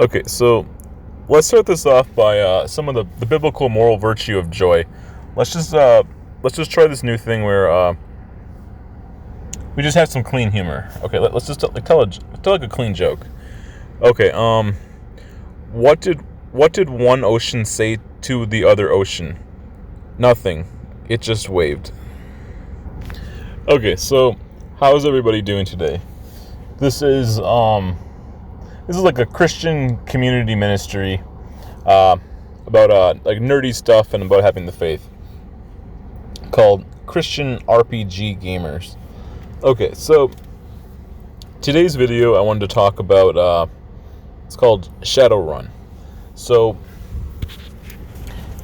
Okay, so let's start this off by some of the biblical moral virtue of joy. Let's just try this new thing where we just have some clean humor. Okay, let's just tell like a clean joke. Okay, what did one ocean say to the other ocean? Nothing. It just waved. Okay, so how is everybody doing today? This is like a Christian community ministry about like nerdy stuff and about having the faith, called Christian RPG Gamers. Okay, so today's video I wanted to talk about it's called Shadowrun. So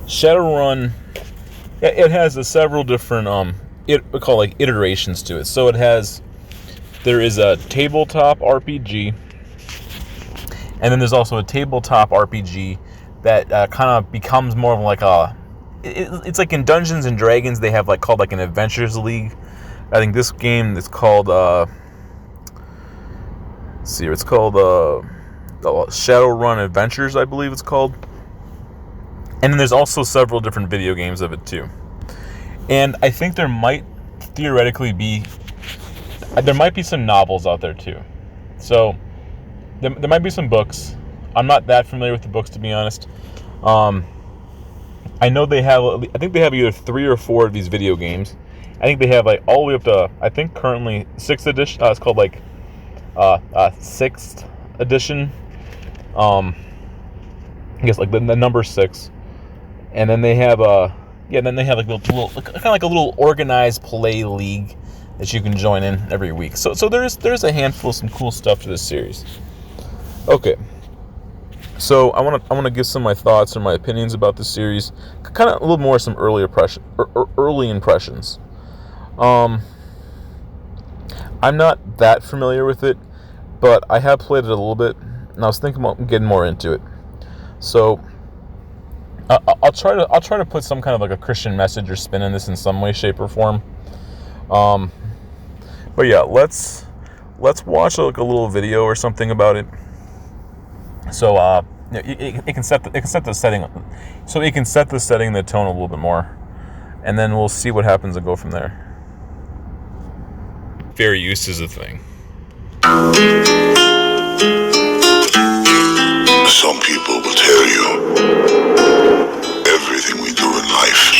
Shadowrun, it has several different we call like iterations to it. So there is a tabletop RPG, and then there's also a tabletop RPG that kind of becomes more of like it's like in Dungeons and Dragons they have called an Adventures League. I think this game is called it's called Shadowrun Adventures, I believe it's called. And then there's also several different video games of it too. And I think there might theoretically be some novels out there too. So there might be some books. I'm not that familiar with the books, to be honest. I know I think they have either 3 or 4 of these video games. I think they have all the way up to, I think currently 6th edition. It's called 6th edition. I guess the number 6. And then they have little kind of like a little organized play league that you can join in every week. So there's a handful of some cool stuff to this series. Okay. So I want to give some of my thoughts or my opinions about this series, kind of a little more some early impressions. I'm not that familiar with it, but I have played it a little bit, and I was thinking about getting more into it. So I'll try to put some kind of a Christian message or spin in this in some way, shape, or form. But yeah, let's watch a little video or something about it. So it can set the setting, so it can set the setting, the tone a little bit more, and then we'll see what happens and go from there. Fair use is a thing. Some people will tell you everything we do in life,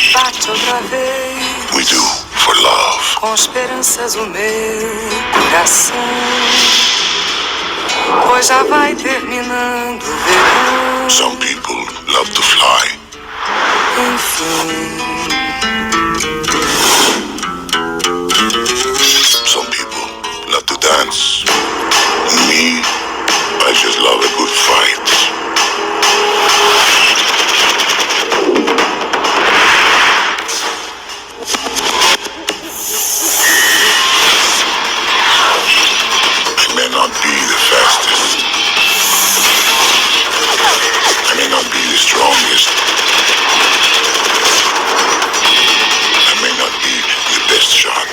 we do for love. Com esperanças o meu coração, pois já vai terminando o verão. Some people love to fly. Enfim. Some people love to dance. Me, I just love a good fight. I may not be the fastest. I may not be the strongest. I may not be the best shot.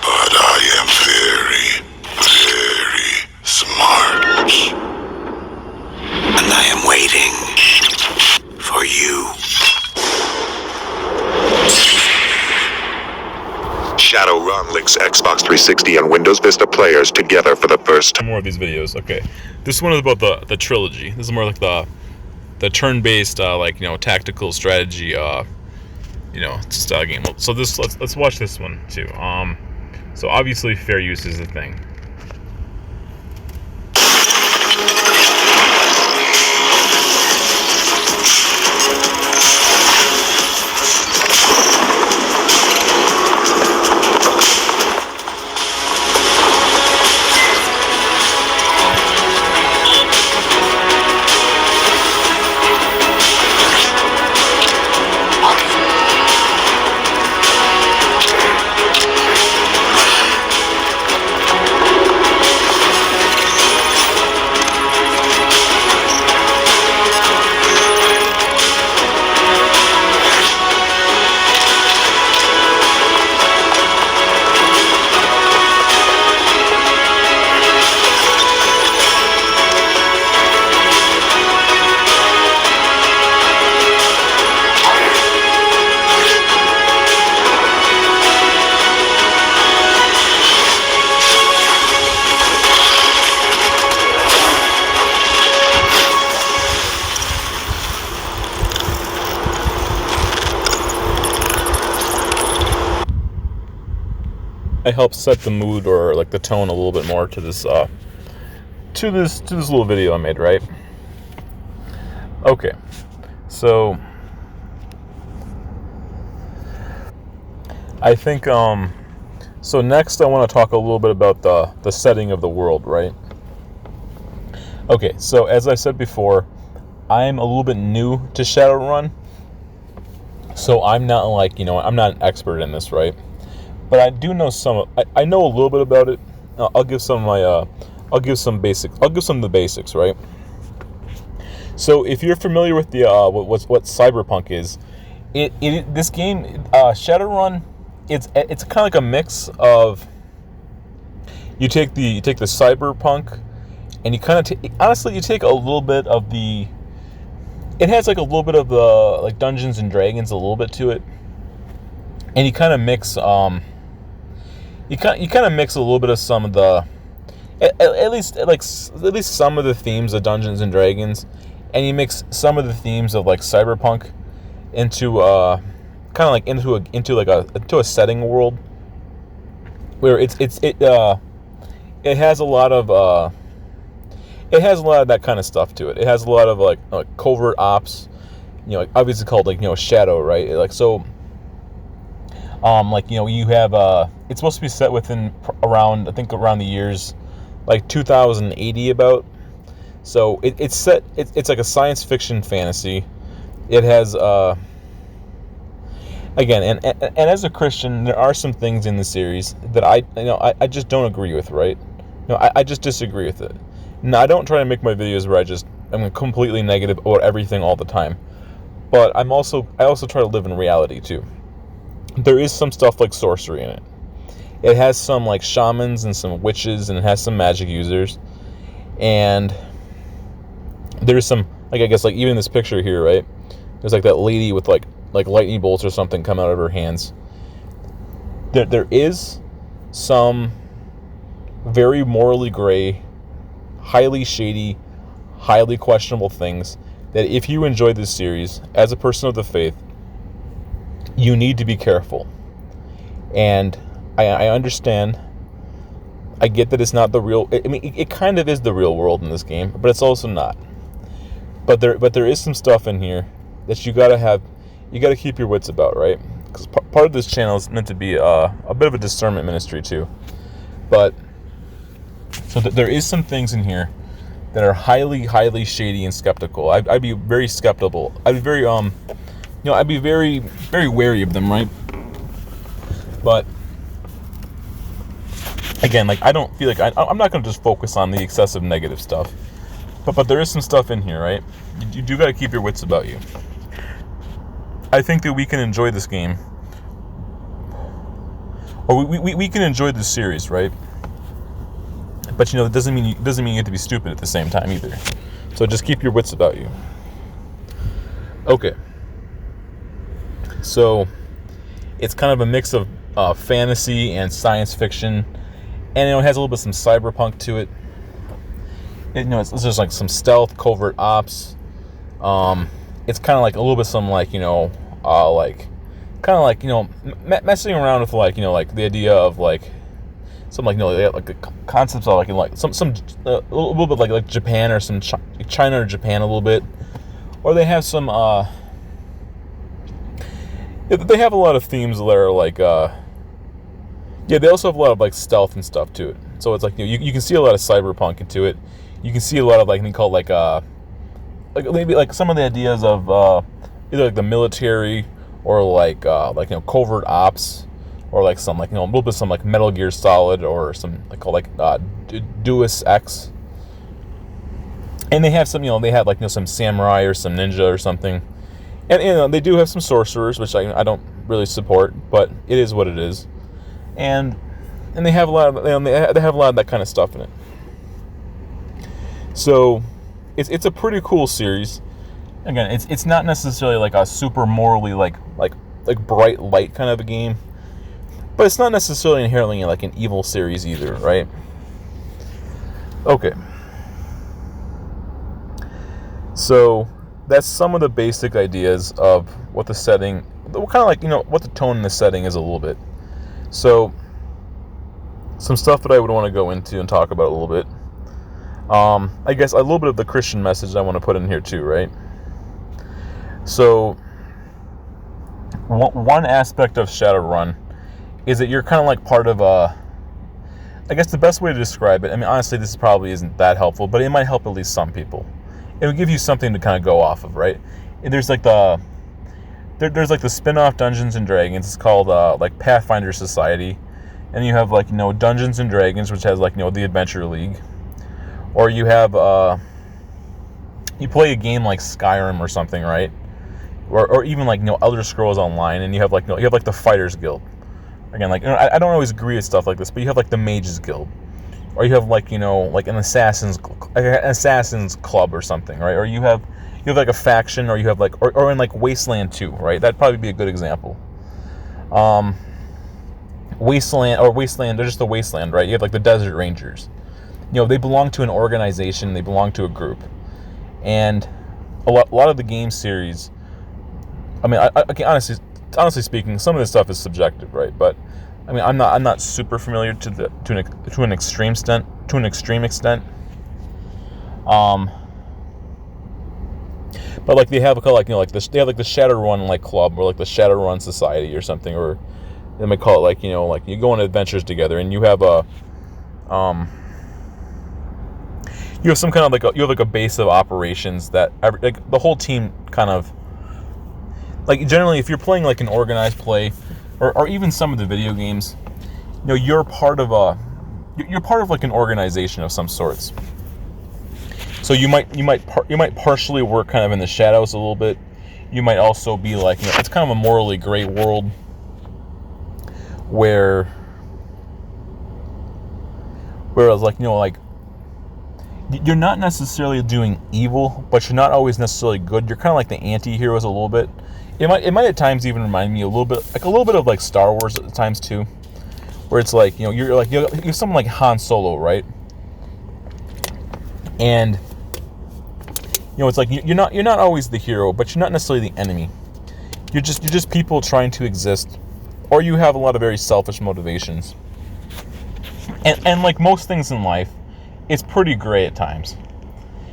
But I am very, very smart. And I am waiting for you. Shadowrun links Xbox 360 and Windows Vista players together for the first time. More of these videos. Okay, this one is about the trilogy. This is more like the turn-based tactical strategy style game. So let's watch this one too. So obviously fair use is the thing. I help set the mood or like the tone a little bit more to this little video I made, right? Okay, so I think so next I want to talk a little bit about the setting of the world, right? Okay, so as I said before, I'm a little bit new to Shadowrun, so I'm not like, I'm not an expert in this, right? But I do know I know a little bit about it. I'll give some of the basics, right? So if you're familiar with the what Cyberpunk is, this game Shadowrun, it's kind of like a mix of, you take the Cyberpunk, and you kind of honestly you take a little bit of the, it has like a little bit of the like Dungeons and Dragons, a little bit to it, and you kind of mix you kind of mix a little bit of some of the at least some of the themes of Dungeons and Dragons, and you mix some of the themes of like Cyberpunk into kind of like into a setting world where it has a lot of that kind of stuff to it. It has a lot of like covert ops, obviously called Shadow, right? Like so. You have it's supposed to be set within around the years like 2080 about. So it's set. It's like a science fiction fantasy. It has again, and as a Christian, there are some things in the series that I just don't agree with, right? I just disagree with it. Now, I don't try to make my videos where I'm completely negative about everything all the time, but I also try to live in reality too. There is some stuff like sorcery in it. It has some like shamans and some witches, and it has some magic users. And there's some, like, I guess, like, even this picture here, right? There's like that lady with like lightning bolts or something come out of her hands. There is some very morally gray, highly shady, highly questionable things that if you enjoy this series as a person of the faith, you need to be careful. And I understand. I get that it's not the real. I mean, it kind of is the real world in this game, but it's also not. But there is some stuff in here that you gotta keep your wits about, right? Because part of this channel is meant to be a bit of a discernment ministry too. But so there is some things in here that are highly shady and skeptical. I'd be very skeptical. I'd be very I'd be very, very wary of them, right? But again, like, I don't feel like I'm not going to just focus on the excessive negative stuff. But there is some stuff in here, right? You do got to keep your wits about you. I think that we can enjoy this game, or we can enjoy this series, right? But it doesn't mean you have to be stupid at the same time either. So just keep your wits about you. Okay. So it's kind of a mix of fantasy and science fiction, and it has a little bit of some cyberpunk to it. It's just like some stealth, covert ops. It's kind of like a little bit some messing around with like the idea of like some like the concepts of like some a little bit like Japan or some China or Japan a little bit, or they have some they have a lot of themes that are like they also have a lot of like stealth and stuff to it. So it's like you can see a lot of cyberpunk into it. You can see a lot of like called like maybe like some of the ideas of either like the military or like covert ops, or like some a little bit some like Metal Gear Solid or some Deus Ex. And they have some they have like some samurai or some ninja or something. And they do have some sorcerers, which I don't really support, but it is what it is. And they have a lot of they have a lot of that kind of stuff in it. So it's a pretty cool series. Again, it's not necessarily like a super morally like bright light kind of a game, but it's not necessarily inherently like an evil series either, right? Okay. So that's some of the basic ideas of what the setting, kind of like what the tone in the setting is a little bit. So some stuff that I would want to go into and talk about a little bit. I guess a little bit of the Christian message I want to put in here too, right? So, one aspect of Shadowrun is that you're kind of like part of a... I guess the best way to describe it, I mean, honestly, this probably isn't that helpful, but it might help at least some people. It would give you something to kind of go off of, right? And there's like the... There's like the spin-off Dungeons and Dragons. It's called like Pathfinder Society. And you have like, Dungeons and Dragons, which has like, the Adventure League. Or you have, you play a game like Skyrim or something, right? Or even like, Elder Scrolls Online, and you have like, the Fighters Guild. Again, like, I don't always agree with stuff like this, but you have like the Mages Guild. Or you have like, like an Assassin's Club or something, right? Or you have like a faction, or you have like, or in like Wasteland 2, right? That'd probably be a good example. Wasteland, they're just the Wasteland, right? You have like the Desert Rangers. They belong to an organization, they belong to a group. And a lot of the game series, I mean, honestly speaking, some of this stuff is subjective, right? But I mean, I'm not super familiar to an extreme extent. But like they have they have like the Shadowrun like club, or like the Shadowrun Society or something, or they might call it like like you go on adventures together, and you have you have some kind of like a base of operations that like the whole team kind of like. Generally, if you're playing like an organized play, or even some of the video games, you're part of like an organization of some sorts. So you might partially work kind of in the shadows a little bit. You might also be like, it's kind of a morally gray world whereas like you're not necessarily doing evil, but you're not always necessarily good. You're kind of like the anti-heroes a little bit. It might at times even remind me a little bit of like Star Wars at times too, where it's like you're someone like Han Solo, right? And it's like you're not always the hero, but you're not necessarily the enemy. You're just people trying to exist, or you have a lot of very selfish motivations. And like most things in life, it's pretty gray at times.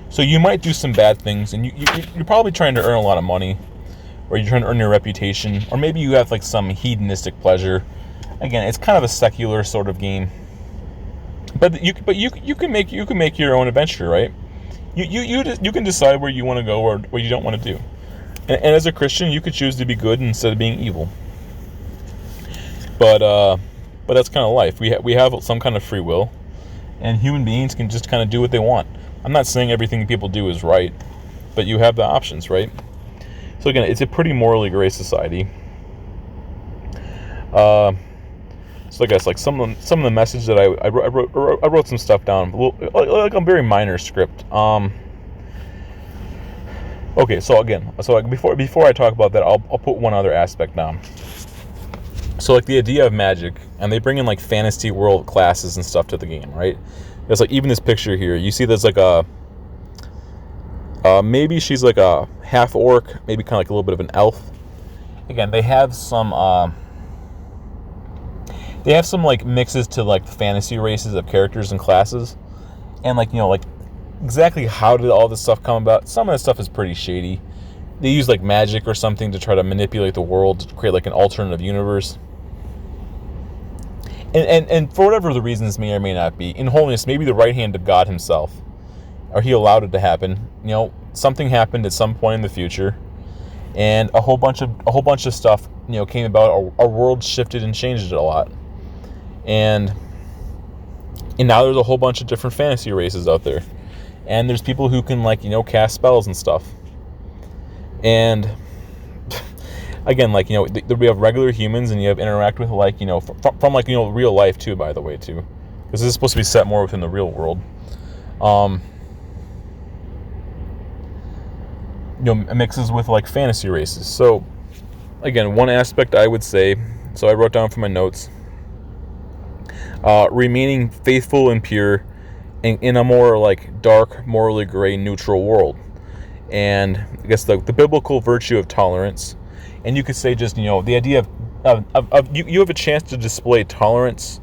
So you might do some bad things, and you're probably trying to earn a lot of money, or you're trying to earn your reputation, or maybe you have like some hedonistic pleasure. Again, it's kind of a secular sort of game. But you can make your own adventure, right? You can decide where you want to go or what you don't want to do. And as a Christian, you could choose to be good instead of being evil. But that's kind of life. We have some kind of free will, and human beings can just kind of do what they want. I'm not saying everything people do is right, but you have the options, right? So again, it's a pretty morally gray society. So I guess like some of the message that I wrote some stuff down, like a very minor script. Okay, so before I talk about that, I'll put one other aspect down. So like the idea of magic, and they bring in like fantasy world classes and stuff to the game, right? There's like even this picture here. You see, there's like maybe she's like a half orc, maybe kind of like a little bit of an elf. Again, they have some like mixes to like fantasy races of characters and classes, and like like exactly how did all this stuff come about? Some of this stuff is pretty shady. They use like magic or something to try to manipulate the world to create like an alternative universe. And for whatever the reasons may or may not be, in holiness, maybe the right hand of God himself, or he allowed it to happen. Something happened at some point in the future, and a whole bunch of stuff came about. Our world shifted and changed it a lot, and now there's a whole bunch of different fantasy races out there, and there's people who can like cast spells and stuff. And again, like we have regular humans, and you have interact with like from like real life too, by the way, too, because this is supposed to be set more within the real world. Mixes with like fantasy races. So again, one aspect I would say, so I wrote down from my notes, remaining faithful and pure in a more like dark, morally gray, neutral world. And I guess the biblical virtue of tolerance, and you could say just the idea of you have a chance to display tolerance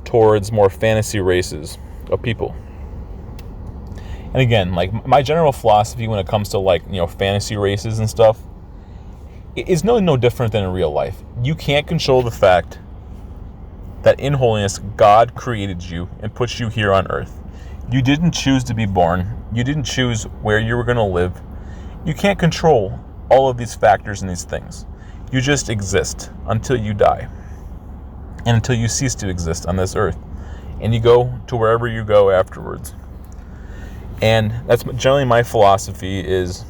towards more fantasy races of people. And again, like my general philosophy when it comes to like, fantasy races and stuff is no different than in real life. You can't control the fact that in holiness, God created you and put you here on earth. You didn't choose to be born. You didn't choose where you were going to live. You can't control all of these factors and these things. You just exist until you die and until you cease to exist on this earth. And you go to wherever you go afterwards. And that's generally my philosophy is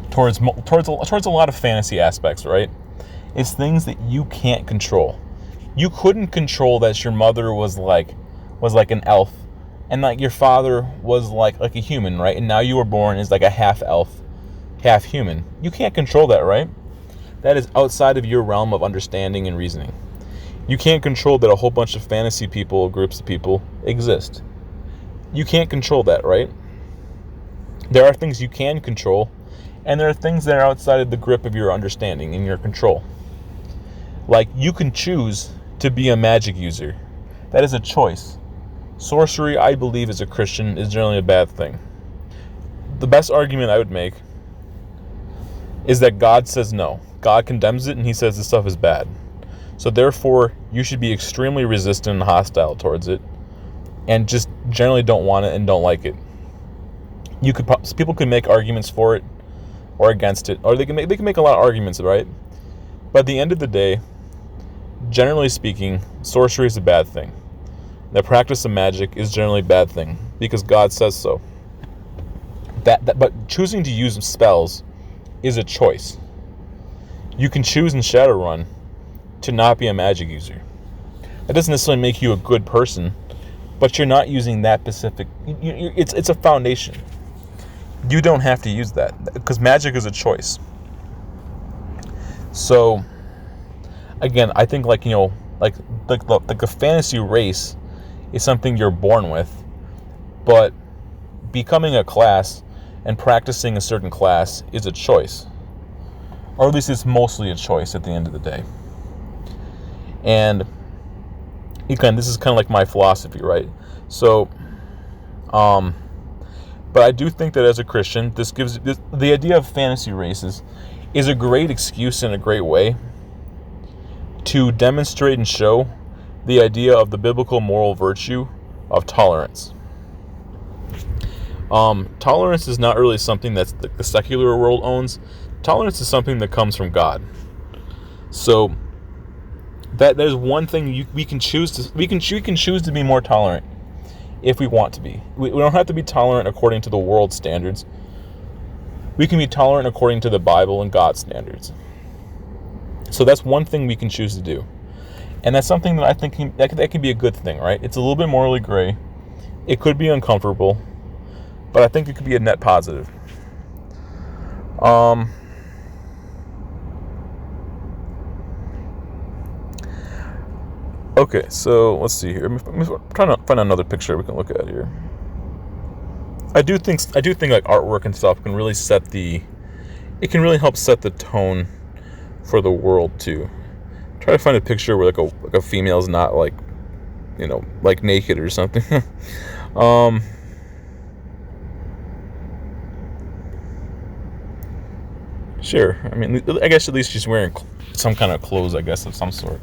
towards a lot of fantasy aspects, right? It's things that you can't control. You couldn't control that your mother was like an elf, and like your father was like a human, right? And now you were born as like a half elf, half human. You can't control that, right? That is outside of your realm of understanding and reasoning. You can't control that a whole bunch of fantasy people, groups of people, exist. You can't control that, right? There are things you can control, and there are things that are outside of the grip of your understanding and your control. Like, you can choose to be a magic user. That is a choice. Sorcery, I believe, as a Christian, is generally a bad thing. The best argument I would make is that God says no. God condemns it, and he says this stuff is bad. So therefore, you should be extremely resistant and hostile towards it, and just generally don't want it and don't like it. People could make arguments for it or against it, or they can make a lot of arguments, right? But at the end of the day, generally speaking, sorcery is a bad thing. The practice of magic is generally a bad thing because God says so. But choosing to use spells is a choice. You can choose in Shadowrun to not be a magic user. That doesn't necessarily make you a good person, but you're not using that specific. It's a foundation. You don't have to use that because magic is a choice. So, again, I think like the fantasy race is something you're born with, but becoming a class and practicing a certain class is a choice, or at least it's mostly a choice at the end of the day. And again, this is kind of like my philosophy, right? So, but I do think that as a Christian, the idea of fantasy races is a great excuse and a great way to demonstrate and show the idea of the biblical moral virtue of tolerance. Tolerance is not really something that the secular world owns. Tolerance is something that comes from God. So that there's one thing we can choose to be more tolerant if we want to be. We don't have to be tolerant according to the world standards. We can be tolerant according to the Bible and God's standards. So that's one thing we can choose to do. And that's something that I think that can be a good thing, right? It's a little bit morally gray. It could be uncomfortable, but I think it could be a net positive. Okay, so let's see here. I'm trying to find another picture we can look at here. I do think like artwork and stuff can really help set the tone for the world too. Try to find a picture where like a female's not like naked or something. Sure. I mean, I guess at least she's wearing some kind of clothes, I guess, of some sort.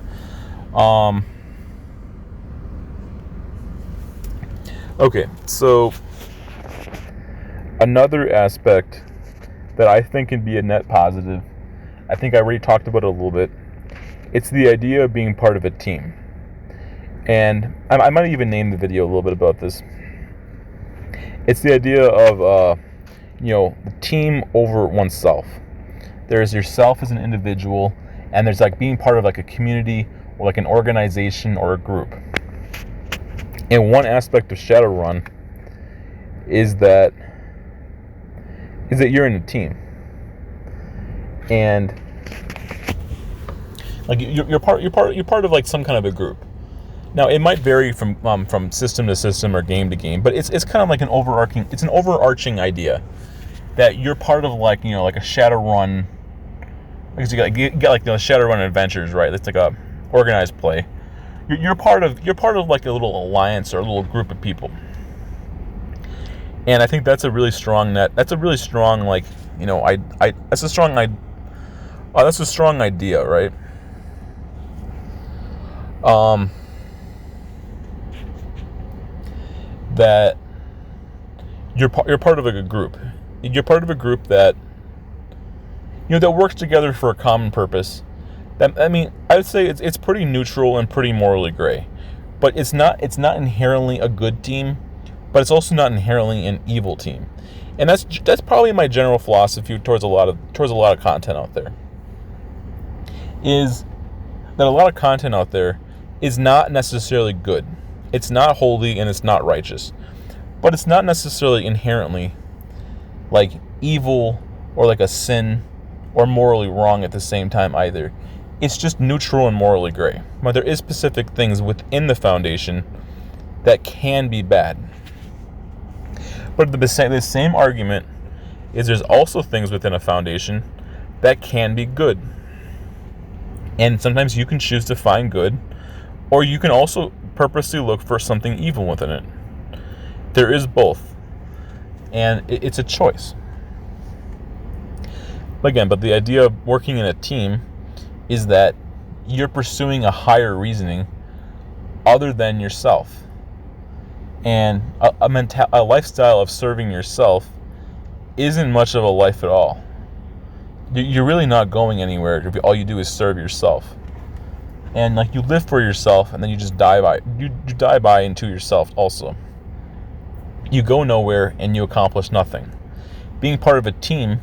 Okay, so another aspect that I think can be a net positive, I think I already talked about it a little bit. It's the idea of being part of a team. And I might even name the video a little bit about this. It's the idea of, the team over oneself. There's yourself as an individual, and there's like being part of like a community or like an organization or a group. And one aspect of Shadowrun is that you're in a team, and like you're part of like some kind of a group. Now it might vary from system to system or game to game, but it's kind of like an overarching idea that you're part of like like a Shadowrun. Because you got like the Shadowrun adventures, right? It's like a organized play You're part of like a little alliance or a little group of people. And I think that's a really strong that's a really strong, like, that's a strong idea, right? That you're part of a group. You're part of a group that that works together for a common purpose. I would say it's pretty neutral and pretty morally gray, but it's not inherently a good team, but it's also not inherently an evil team, and that's probably my general philosophy towards a lot of content out there. Is that a lot of content out there is not necessarily good. It's not holy and it's not righteous, but it's not necessarily inherently like evil or like a sin or morally wrong at the same time either. It's just neutral and morally gray. But there is specific things within the foundation that can be bad. But the same argument is there's also things within a foundation that can be good. And sometimes you can choose to find good, or you can also purposely look for something evil within it. There is both. And it's a choice. Again, but the idea of working in a team is that you're pursuing a higher reasoning other than yourself. And a lifestyle of serving yourself isn't much of a life at all. You're really not going anywhere if all you do is serve yourself. And like, you live for yourself and then you just you die by into yourself also. You go nowhere and you accomplish nothing. Being part of a team,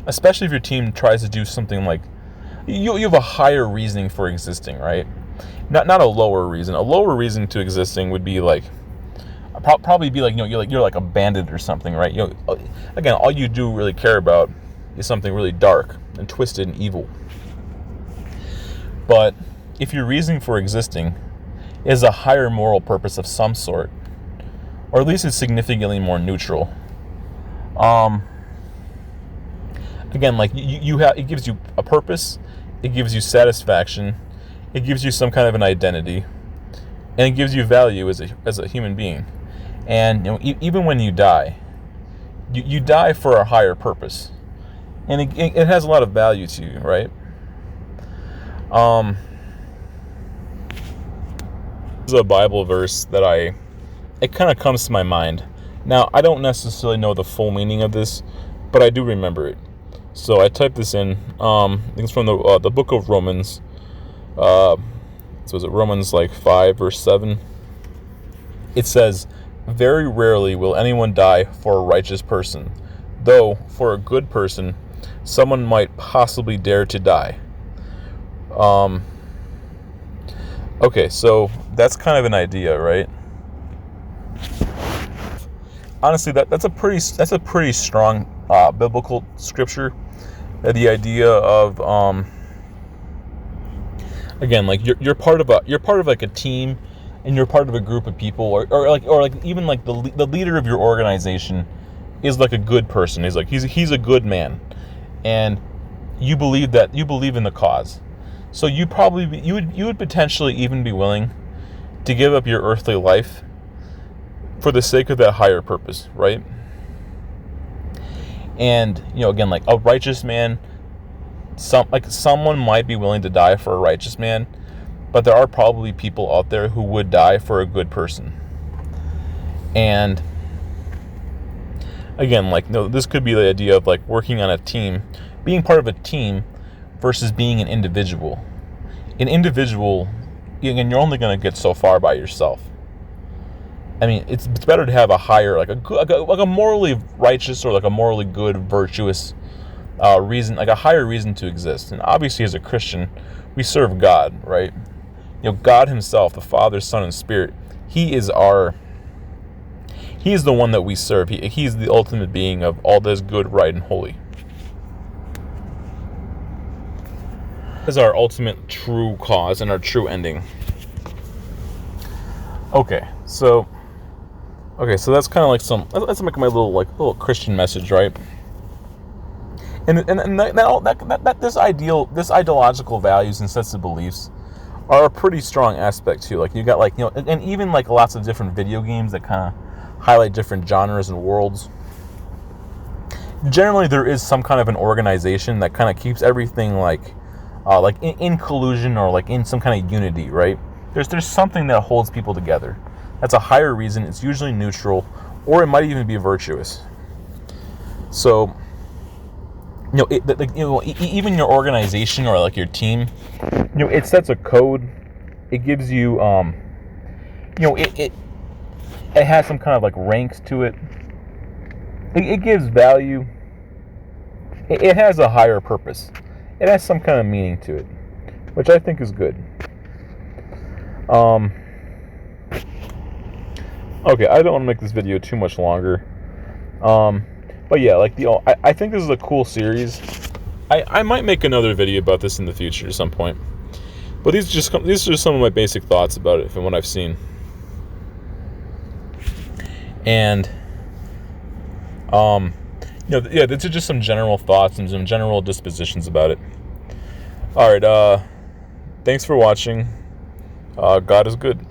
especially if your team tries to do something like, you have a higher reasoning for existing, right? Not a lower reason. A lower reason to existing would be like, probably be like, you're like a bandit or something, right? Again, all you do really care about is something really dark and twisted and evil. But if your reasoning for existing is a higher moral purpose of some sort, or at least it's significantly more neutral, again, like, it gives you a purpose, it gives you satisfaction, it gives you some kind of an identity, and it gives you value as a human being. And even when you die, you die for a higher purpose, and it has a lot of value to you, right? There's a Bible verse that it kind of comes to my mind. Now, I don't necessarily know the full meaning of this, but I do remember it. So I typed this in. I think it's from the book of Romans. So is it Romans 5 verse 7? It says, "Very rarely will anyone die for a righteous person, though for a good person, someone might possibly dare to die." Okay, so that's kind of an idea, right? Honestly, that's a pretty strong biblical scripture. The idea of again, like, you're part of like a team, and you're part of a group of people, or even like the leader of your organization is like a good person. He's a good man, and you believe in the cause. So you would potentially even be willing to give up your earthly life for the sake of that higher purpose, right? And again, like a righteous man, someone might be willing to die for a righteous man, but there are probably people out there who would die for a good person. And again, like, this could be the idea of like working on a team, being part of a team versus being an individual. An individual, again, you're only going to get so far by yourself. I mean, it's better to have a higher, like a morally righteous or like a morally good, virtuous reason, like a higher reason to exist. And obviously, as a Christian, we serve God, right? God Himself, the Father, Son, and Spirit. He is the one that we serve. He's the ultimate being of all that is good, right, and holy. Is our ultimate true cause and our true ending. Okay, so that's kind of like that's like my little Christian message, right? And that this ideological values and sets of beliefs are a pretty strong aspect too. Like you got like, you know, and even like lots of different video games that kind of highlight different genres and worlds. Generally, there is some kind of an organization that kind of keeps everything like in collusion or like in some kind of unity, right? There's something that holds people together. That's a higher reason. It's usually neutral, or it might even be virtuous. So, you know, even your organization or like your team, you know, it sets a code. It gives you, you know, it has some kind of like ranks to it. It gives value. It has a higher purpose. It has some kind of meaning to it, which I think is good. Okay, I don't want to make this video too much longer. But yeah, like I think this is a cool series. I might make another video about this in the future at some point. But these are just some of my basic thoughts about it from what I've seen. And you know, yeah, these are just some general thoughts and some general dispositions about it. All right, thanks for watching. God is good.